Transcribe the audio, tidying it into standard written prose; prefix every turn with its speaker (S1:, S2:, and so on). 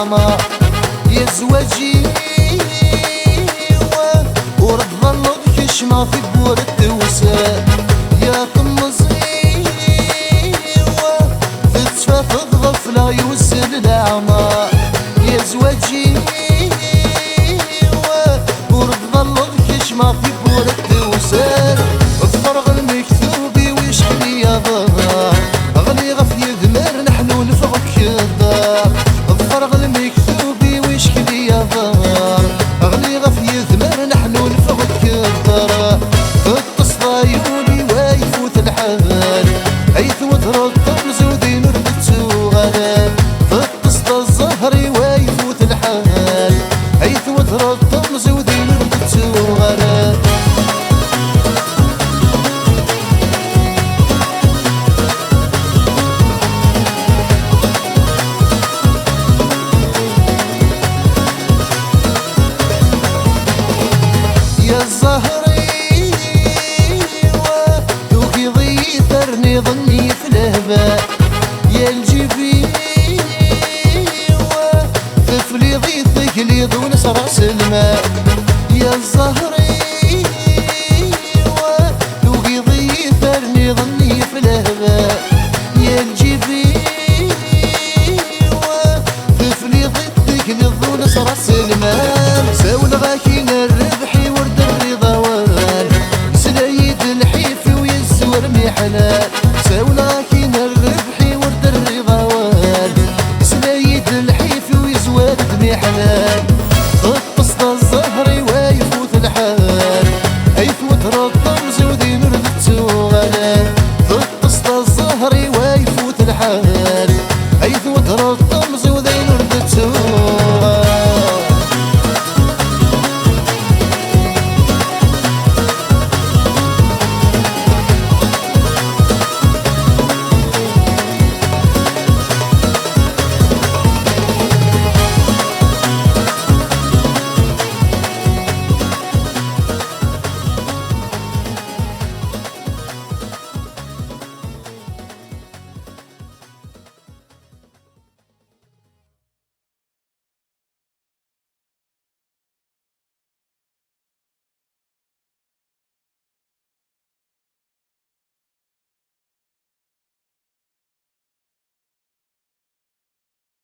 S1: العمر يا زواجي ورد ظلك كشمة في بور التوسان يا قمصي تتفات الغفلة يوسل العمر يا زواجي ورد ظلك كشمة في بور التوسان افرغ المكتوبي ويشحن يا ظهر اغني غف يذمر نحن نفغك الدار افرغ المكتوبي ويشحن يا ظهر اغني غف يذمر نحن نفغك الدار تتصفى عيوني ويفوت الحال حيث وترد مزودين ردتو غلال تتصفى الزهري ويفوت الحال حيث وترد مزودين ردتو غلال يا الزهري دوكي ضيثرني ظني في الهباء يا الجبين طفلي ضيثك لي ونس راس الماء يا الزهري دوكي ضيثرني ظني في الهباء يا الجبين طفلي ضيثك لي ونس راس الماء ساول غاكين الربحي ورد الرضا وال سلايد الحيف ويزور محلال ساول غاكين الربحي ورد الرضا وال سلايد الحيف ويزور محلال تتصدى الزهري ويفوت الحال حيث وترطم زودين ردتو غلال تتصدى الزهري ويفوت الحال